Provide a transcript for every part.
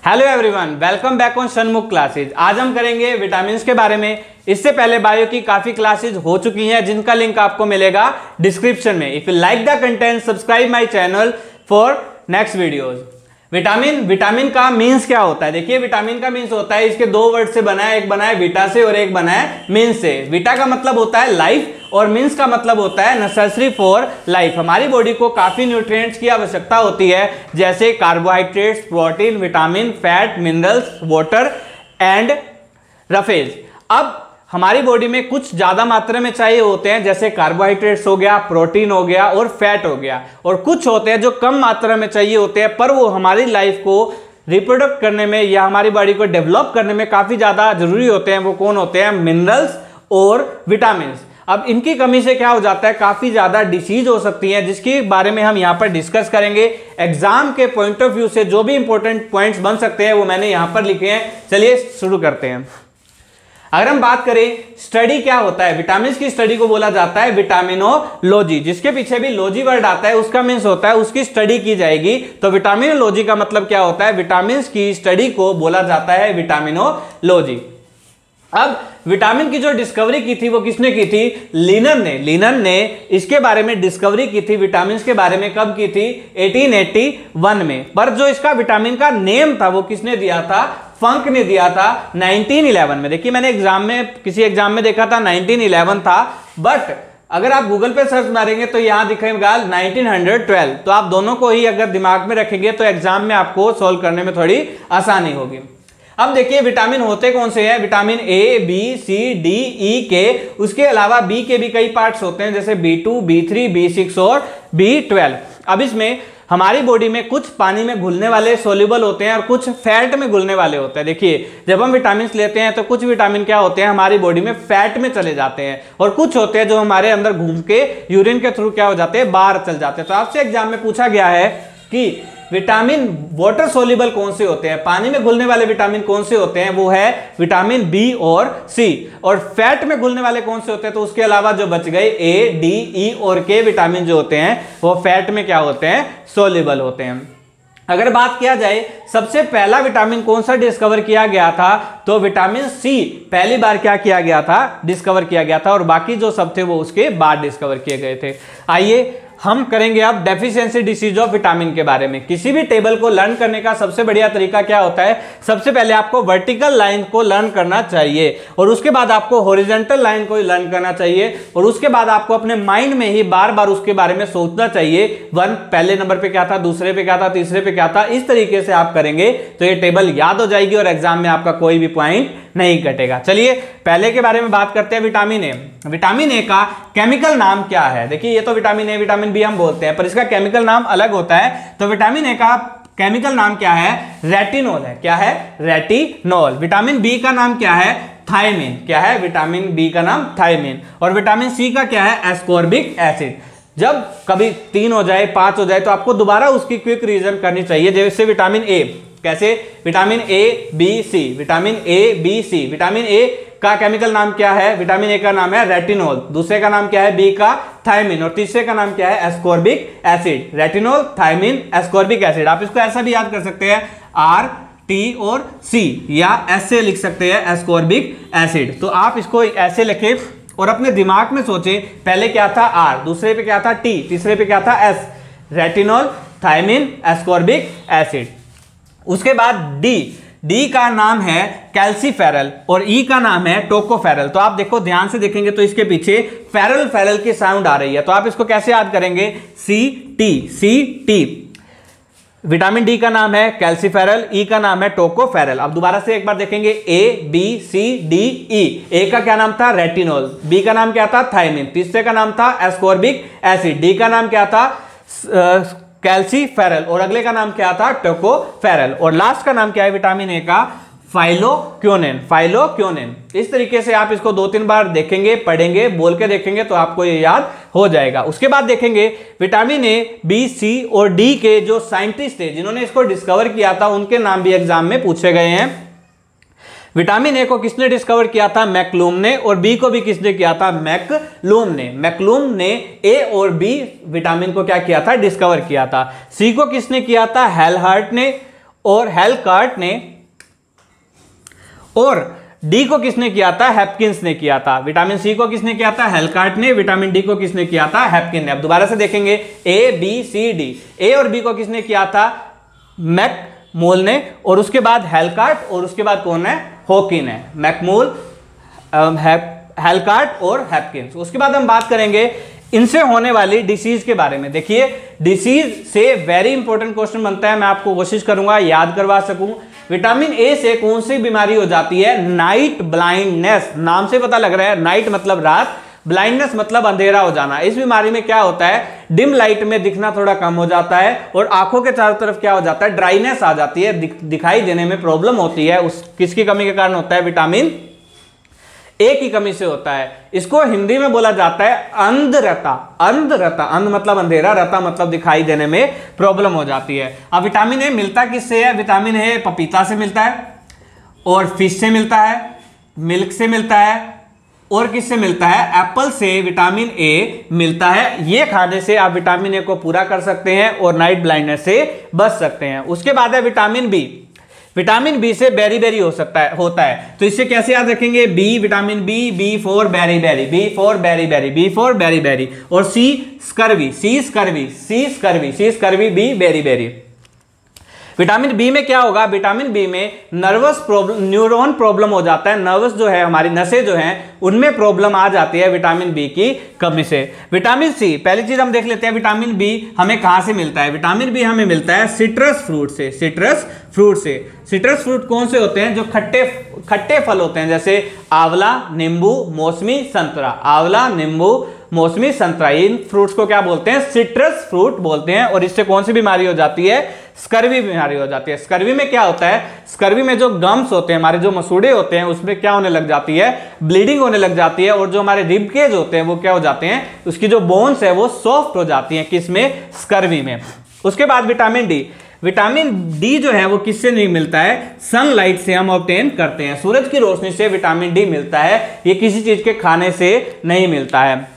Hello everyone, welcome back on सन्मुख classes. आज हम करेंगे विटामिन के बारे में। इससे पहले बायो की काफी क्लासेज हो चुकी हैं जिनका लिंक आपको मिलेगा डिस्क्रिप्शन में। If you like the content, subscribe my channel for next videos. Vitamin का मीन्स क्या होता है? देखिए, विटामिन का मीन्स होता है, इसके दो वर्ड से बना है, एक बना है विटा से और एक बना है मीन्स से। विटा का मतलब होता है लाइफ और मीन्स का मतलब होता है नेसेसरी फॉर लाइफ। हमारी बॉडी को काफी न्यूट्रिएंट्स की आवश्यकता होती है, जैसे carbohydrates, protein, vitamin, fat, minerals, water and roughage. अब हमारी बॉडी में कुछ ज्यादा मात्रा में चाहिए होते हैं, जैसे कार्बोहाइड्रेट्स हो गया, प्रोटीन हो गया और फैट हो गया, और कुछ होते हैं जो कम मात्रा में चाहिए होते हैं, पर वो हमारी लाइफ को रिप्रोडक्ट करने में या हमारी बॉडी को डेवलप करने में काफी ज्यादा जरूरी होते हैं। वो कौन होते हैं? मिनरल्स और विटामिन। अब इनकी कमी से क्या हो जाता है, काफी ज्यादा डिसीज हो सकती है, जिसके बारे में हम यहाँ पर डिस्कस करेंगे। एग्जाम के पॉइंट ऑफ व्यू से जो भी इंपॉर्टेंट पॉइंट्स बन सकते हैं वो मैंने यहाँ पर लिखे हैं। चलिए शुरू करते हैं। अगर हम बात करें स्टडी क्या होता है, विटामिन की स्टडी को बोला जाता है विटामिनोलॉजी। जिसके पीछे भी लॉजी वर्ड आता है उसका मीन्स होता है उसकी स्टडी की जाएगी। तो विटामिनोलॉजी का मतलब क्या होता है? विटामिन की स्टडी को बोला जाता है विटामिनोलॉजी। अब विटामिन की जो डिस्कवरी की थी वो किसने की थी? लिनन ने इसके बारे में डिस्कवरी की थी, विटामिन के बारे में। कब की थी? 1881 में। पर जो इसका विटामिन का नेम था वो किसने दिया था? फंक ने दिया था 1911 में। देखिए, मैंने किसी एग्जाम में देखा था 1911 था, बट अगर आप गूगल पे सर्च मारेंगे तो यहां दिखेगा 1912। तो आप दोनों को ही अगर दिमाग में रखेंगे तो एग्जाम में आपको सोल्व करने में थोड़ी आसानी होगी। अब देखिए, विटामिन होते कौन से हैं? Vitamin A, B, C, D, E, K. उसके अलावा बी के भी कई पार्ट्स होते हैं, जैसे B2, B3, B6 और B12। अब इसमें हमारी बॉडी में कुछ पानी में घुलने वाले सोल्यूबल होते हैं और कुछ फैट में घुलने वाले होते हैं। देखिए, जब हम विटामिन लेते हैं तो कुछ विटामिन क्या होते हैं, हमारी बॉडी में फैट में चले जाते हैं, और कुछ होते हैं जो हमारे अंदर घूम के यूरिन के थ्रू क्या हो जाते हैं, बाहर चल जाते हैं। तो आपसे एग्जाम में पूछा गया है कि विटामिन वाटर सोल्यूबल कौन से होते हैं, पानी में घुलने वाले विटामिन कौन से होते हैं? वो है विटामिन बी और सी। और फैट में घुलने वाले कौन से होते हैं? तो उसके अलावा जो बच गए ए, डी, ई और के विटामिन जो होते हैं वो फैट में क्या होते हैं? सोल्यूबल होते हैं। अगर बात किया जाए सबसे पहला विटामिन कौन सा डिस्कवर किया गया था, तो विटामिन सी पहली बार क्या किया गया था? डिस्कवर किया गया था, और बाकी जो सब थे वो उसके बाद डिस्कवर किए गए थे। आइए हम करेंगे अब डेफिशिएंसी डिसीज ऑफ विटामिन के बारे में। किसी भी टेबल को लर्न करने का सबसे बढ़िया तरीका क्या होता है? सबसे पहले आपको वर्टिकल लाइन को लर्न करना चाहिए, और उसके बाद आपको हॉरिजॉन्टल लाइन को लर्न करना चाहिए, और उसके बाद आपको अपने माइंड में ही बार बार उसके बारे में सोचना चाहिए। पहले नंबर पे क्या था, दूसरे पे क्या था, तीसरे पे क्या था। इस तरीके से आप करेंगे तो ये टेबल याद हो जाएगी और एग्जाम में आपका कोई भी पॉइंट नहीं कटेगा। चलिए पहले के बारे में बात करते हैं, विटामिन ए। विटामिन ए का केमिकल नाम क्या है? देखिए, ये तो विटामिन ए, विटामिन बी हम बोलते हैं, पर इसका केमिकल नाम अलग होता है। तो विटामिन ए का केमिकल नाम क्या है? रेटिनॉल है। क्या है? रेटिनॉल। विटामिन बी का नाम क्या है? थायमिन। क्या है? विटामिन बी का नाम थायमिन। और विटामिन सी का क्या है? Ascorbic acid. जब कभी 3 हो जाए, 5 हो जाए, तो आपको दोबारा उसकी क्विक रिवीजन करनी चाहिए। जैसे विटामिन ए, कैसे? Vitamin A, B, C. Vitamin A, B, C. Vitamin A का केमिकल नाम क्या है? विटामिन ए का नाम है रेटिनॉल। दूसरे का नाम क्या है? बी का थायमिन। और तीसरे का नाम क्या है? Ascorbic acid. Retinol, thiamine, ascorbic acid. आप इसको ऐसा भी याद कर सकते हैं, आर, टी और सी, या ऐसे लिख सकते हैं एस्कॉर्बिक एसिड। तो आप इसको ऐसे लिखें और अपने दिमाग में सोचे, पहले क्या था? आर, दूसरे पे क्या था? टी, तीसरे पे क्या था? S. Retinol, thiamine, ascorbic acid. उसके बाद डी का नाम है कैल्सीफेरल और ई का नाम है टोकोफेरल। तो आप देखो, ध्यान से देखेंगे तो इसके पीछे फेरल की साउंड आ रही है। तो आप इसको कैसे याद करेंगे? C T. विटामिन डी का नाम है कैल्सीफेरल, ई का नाम है टोकोफेरल। अब दोबारा से एक बार देखेंगे, ए, बी, सी, डी, ई। ए का क्या नाम था? रेटिनॉल। बी का नाम क्या था? थायमिन। तीसरे का नाम था एस्कॉर्बिक एसिड। डी का नाम क्या था? कैल्सीफेरल। और अगले का नाम क्या था? टोकोफेरल। और लास्ट का नाम क्या है विटामिन ए का? फाइलोक्विनोन। इस तरीके से आप इसको 2-3 बार देखेंगे, पढ़ेंगे, बोल के देखेंगे तो आपको ये याद हो जाएगा। उसके बाद देखेंगे विटामिन ए, बी, सी और डी के जो साइंटिस्ट थे जिन्होंने इसको डिस्कवर किया था, उनके नाम भी एग्जाम में पूछे गए हैं। विटामिन ए को किसने डिस्कवर किया था? मैक्लूम ने। और बी को भी किसने किया था? मैक्लूम ने ए और बी विटामिन को क्या किया था? डिस्कवर किया था। सी को किसने किया था? हेलहर्ट ने। और हेलकार्ट ने, और डी को किसने किया था? हैपकिंस ने किया था। विटामिन सी को किसने किया था? हेलकार्ट ने। विटामिन डी को किसने किया था? हैपकिन ने। अब दोबारा से देखेंगे, ए बी सी डी, ए और बी को किसने किया था? मैकमोल ने, और उसके बाद हेलकार्ट, और उसके बाद कौन है? हॉकिन है। मैकमोल, हेलकार्ट और हैपकिंस। उसके बाद हम बात करेंगे इनसे होने वाली डिसीज के बारे में। देखिए, डिसीज से वेरी इंपॉर्टेंट क्वेश्चन बनता है, मैं आपको कोशिश करूंगा याद करवा सकूं। विटामिन ए से कौन सी बीमारी हो जाती है? Night blindness. नाम से पता लग रहा है, नाइट मतलब रात, ब्लाइंडनेस मतलब अंधेरा हो जाना। इस बीमारी में क्या होता है? डिम लाइट में दिखना थोड़ा कम हो जाता है, और आंखों के चारों तरफ क्या हो जाता है? ड्राइनेस आ जाती है, दिखाई देने में प्रॉब्लम होती है। उस किसकी कमी के कारण होता है? विटामिन ए की कमी से होता है। इसको हिंदी में बोला जाता है अंधरता। अंधरता, अंध मतलब अंधेरा, रता मतलब दिखाई देने में प्रॉब्लम हो जाती है। अब विटामिन ए मिलता किससे है? विटामिन ए पपीता से मिलता है, और फिश से मिलता है, मिल्क से मिलता है, और किससे मिलता है? एप्पल से विटामिन ए मिलता है। ये खाने से आप विटामिन ए को पूरा कर सकते हैं और नाइट ब्लाइंडनेस से बच सकते हैं। उसके बाद है विटामिन बी। विटामिन बी से बेरी बेरी होता है, तो इससे कैसे याद रखेंगे? B, vitamin B, B for beriberi, B for beriberi, B for beriberi, और C scurvy, C scurvy, C scurvy, C scurvy, B beriberi. Vitamin B में क्या होगा? विटामिन बी में नर्वस प्रॉब्लम, न्यूरॉन प्रॉब्लम हो जाता है। Nervous जो है, हमारी नसें जो हैं, उनमें प्रॉब्लम आ जाती है विटामिन बी की कमी से। विटामिन सी, पहली चीज हम देख लेते हैं, विटामिन बी हमें कहां से मिलता है? विटामिन बी हमें मिलता है सिट्रस फ्रूट से। सिट्रस फ्रूट से। सिट्रस फ्रूट कौन से होते हैं? जो खट्टे फल होते हैं, जैसे आंवला, नींबू, मौसमी, संतरा। आंवला, नींबू, मौसमी, संतरा, इन फ्रूट्स को क्या बोलते हैं? सिट्रस फ्रूट बोलते हैं। और इससे कौन सी बीमारी हो जाती है? स्कर्वी बीमारी हो जाती है। स्कर्वी में क्या होता है? स्कर्वी में जो गम्स होते हैं, हमारे जो मसूड़े होते हैं, उसमें क्या होने लग जाती है? ब्लीडिंग होने लग जाती है, और जो हमारे रिब केज होते हैं वो क्या हो जाते हैं? उसकी जो बोन्स है वो सॉफ्ट हो जाती हैं। किसमें? स्कर्वी में। उसके बाद विटामिन डी। विटामिन डी जो है वो किससे नहीं मिलता है? सनलाइट से हम ऑब्टेन करते हैं। सूरज की रोशनी से विटामिन डी मिलता है, ये किसी चीज के खाने से नहीं मिलता है।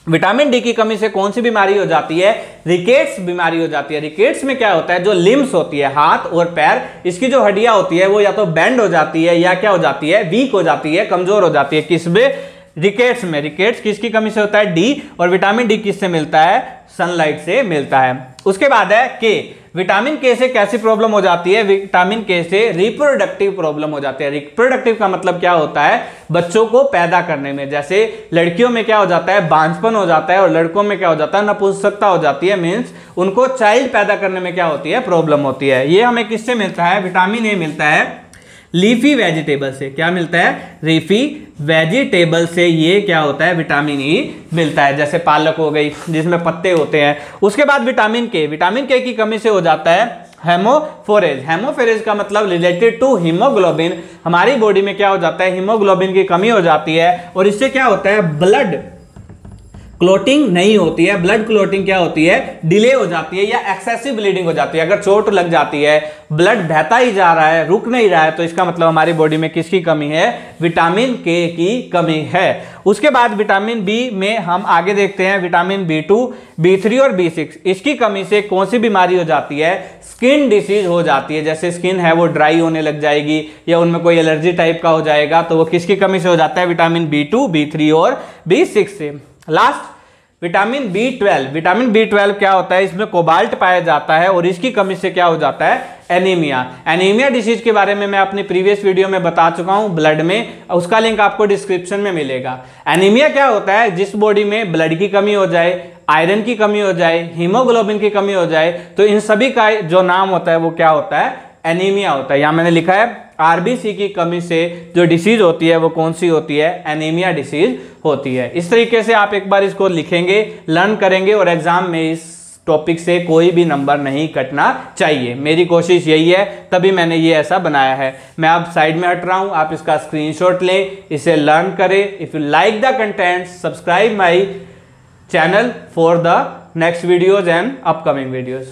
विटामिन डी की कमी से कौन सी बीमारी हो जाती है? रिकेट्स बीमारी हो जाती है। रिकेट्स में क्या होता है? जो लिम्स होती है, हाथ और पैर, इसकी जो हड्डियां होती है वो या तो बेंड हो जाती है, या क्या हो जाती है? वीक हो जाती है, कमजोर हो जाती है। किसमें? रिकेट्स में। रिकेट्स किसकी कमी से होता है? डी। और विटामिन डी किससे मिलता है? सनलाइट से मिलता है। उसके बाद है के। विटामिन के से कैसी प्रॉब्लम हो जाती है? विटामिन के से रिप्रोडक्टिव प्रॉब्लम हो जाती है। रिप्रोडक्टिव का मतलब क्या होता है? बच्चों को पैदा करने में। जैसे लड़कियों में क्या हो जाता है? बांझपन हो जाता है, और लड़कों में क्या हो जाता है? नपुंसकता हो जाती है। मीन्स उनको चाइल्ड पैदा करने में क्या होती है? प्रॉब्लम होती है। ये हमें किससे मिलता है? विटामिन ए मिलता है लीफी वेजिटेबल से। क्या मिलता है? लीफी वेजिटेबल से ये क्या होता है? विटामिन ई मिलता है। जैसे पालक हो गई जिसमें पत्ते होते हैं। उसके बाद विटामिन के। विटामिन के की कमी से हो जाता है हेमोफोरेज। हेमोफोरेज का मतलब रिलेटेड टू हीमोग्लोबिन। हमारी बॉडी में क्या हो जाता है? हीमोग्लोबिन की कमी हो जाती है, और इससे क्या होता है? ब्लड क्लोटिंग नहीं होती है। ब्लड क्लोटिंग क्या होती है? डिले हो जाती है, या एक्सेसिव ब्लीडिंग हो जाती है। अगर चोट लग जाती है, ब्लड बहता ही जा रहा है, रुक नहीं रहा है, तो इसका मतलब हमारी बॉडी में किसकी कमी है? विटामिन के की कमी है। उसके बाद विटामिन बी में हम आगे देखते हैं विटामिन बी2, बी3 और बी6। इसकी कमी से कौन सी बीमारी हो जाती है? स्किन डिसीज हो जाती है। जैसे स्किन है वो ड्राई होने लग जाएगी, या उनमें कोई एलर्जी टाइप का हो जाएगा, तो वो किसकी कमी से हो जाता है? विटामिन बी2, बी3 और बी6 से। Last vitamin B12. Vitamin B12 क्या होता है? इसमें कोबाल्ट पाया जाता है, और इसकी कमी से क्या हो जाता है? एनीमिया। एनीमिया डिसीज के बारे में मैं अपनी प्रीवियस वीडियो में बता चुका हूं, ब्लड में, उसका लिंक आपको डिस्क्रिप्शन में मिलेगा। एनीमिया क्या होता है? जिस बॉडी में ब्लड की कमी हो जाए, आयरन की कमी हो जाए, हीमोग्लोबिन की कमी हो जाए, तो इन सभी का जो नाम होता है वो क्या होता है? एनीमिया होता है। यहां मैंने लिखा है आरबीसी की कमी से जो डिसीज होती है वो कौन सी होती है? एनीमिया डिसीज होती है। इस तरीके से आप एक बार इसको लिखेंगे, लर्न करेंगे, और एग्जाम में इस टॉपिक से कोई भी नंबर नहीं कटना चाहिए। मेरी कोशिश यही है, तभी मैंने ये ऐसा बनाया है। मैं अब साइड में हट रहा हूं, आप इसका स्क्रीनशॉट लें, इसे लर्न करें। If you like the content, subscribe my channel for the next videos and upcoming videos.